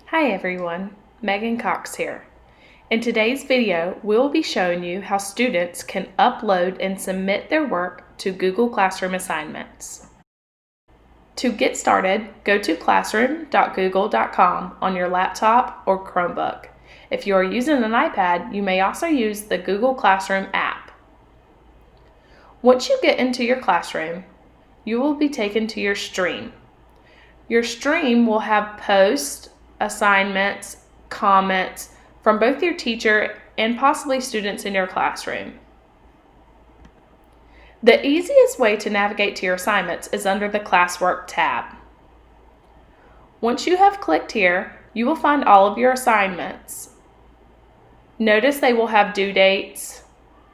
Hi everyone, Megan Cox here. In today's video, we'll be showing you how students can upload and submit their work to Google Classroom assignments. To get started, go to classroom.google.com on your laptop or Chromebook. If you are using an iPad, you may also use the Google Classroom app. Once you get into your classroom, you will be taken to your stream. Your stream will have posts, assignments, comments from both your teacher and possibly students in your classroom. The easiest way to navigate to your assignments is under the Classwork tab. Once you have clicked here, you will find all of your assignments. Notice they will have due dates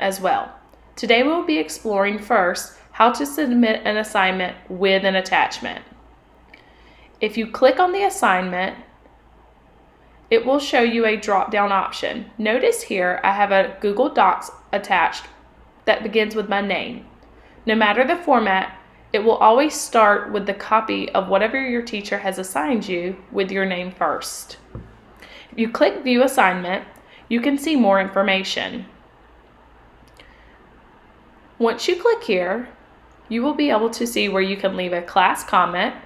as well. Today we will be exploring first how to submit an assignment with an attachment. If you click on the assignment, it will show you a drop-down option. Notice here I have a Google Docs attached that begins with my name. No matter the format, it will always start with the copy of whatever your teacher has assigned you with your name first. If you click View Assignment, you can see more information. Once you click here, you will be able to see where you can leave a class comment.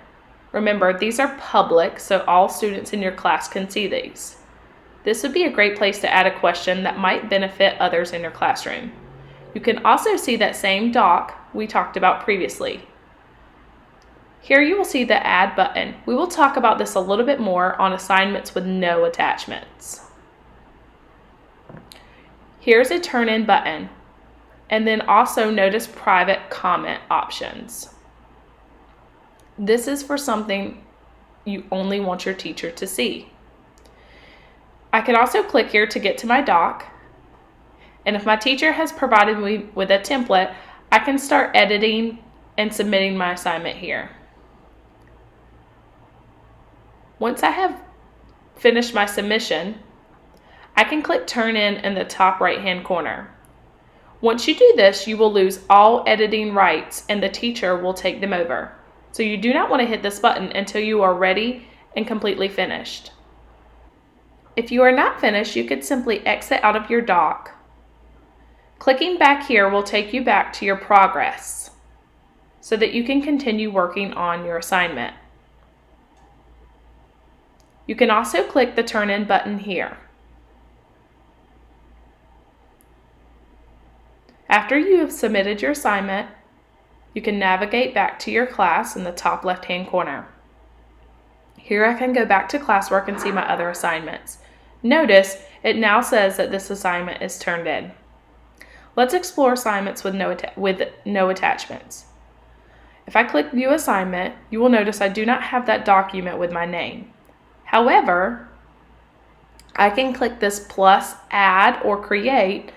Remember, these are public, so all students in your class can see these. This would be a great place to add a question that might benefit others in your classroom. You can also see that same doc we talked about previously. Here you will see the Add button. We will talk about this a little bit more on assignments with no attachments. Here's a Turn In button, and then also notice Private Comment options. This is for something you only want your teacher to see. I can also click here to get to my doc, and if my teacher has provided me with a template, I can start editing and submitting my assignment here. Once I have finished my submission, I can click Turn In the top right-hand corner. Once you do this, you will lose all editing rights and the teacher will take them over. So you do not want to hit this button until you are ready and completely finished. If you are not finished, you could simply exit out of your doc. Clicking back here will take you back to your progress so that you can continue working on your assignment. You can also click the Turn In button here. After you have submitted your assignment, you can navigate back to your class in the top left-hand corner. Here I can go back to Classwork and see my other assignments. Notice it now says that this assignment is turned in. Let's explore assignments with no attachments. If I click View Assignment, you will notice I do not have that document with my name. However, I can click this plus Add or Create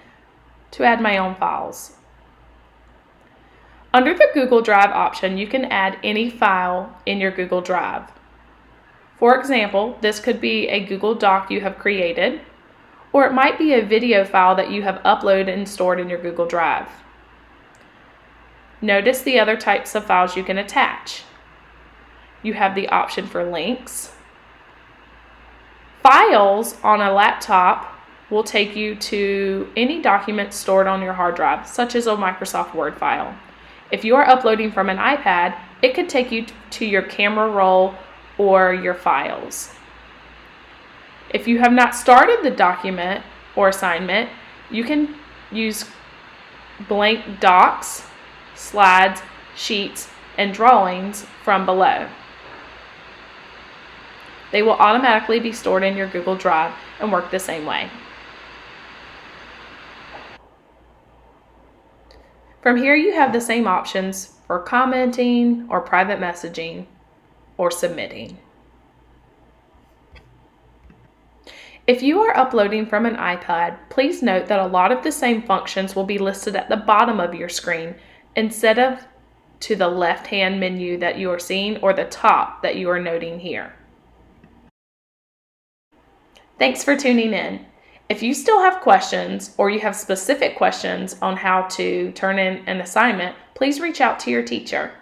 to add my own files. Under the Google Drive option, you can add any file in your Google Drive. For example, this could be a Google Doc you have created, or it might be a video file that you have uploaded and stored in your Google Drive. Notice the other types of files you can attach. You have the option for links. Files on a laptop will take you to any document stored on your hard drive, such as a Microsoft Word file. If you are uploading from an iPad, it could take you to your camera roll or your files. If you have not started the document or assignment, you can use blank docs, slides, sheets, and drawings from below. They will automatically be stored in your Google Drive and work the same way. From here, you have the same options for commenting or private messaging or submitting. If you are uploading from an iPad, please note that a lot of the same functions will be listed at the bottom of your screen instead of to the left-hand menu that you are seeing or the top that you are noting here. Thanks for tuning in. If you still have questions or you have specific questions on how to turn in an assignment, please reach out to your teacher.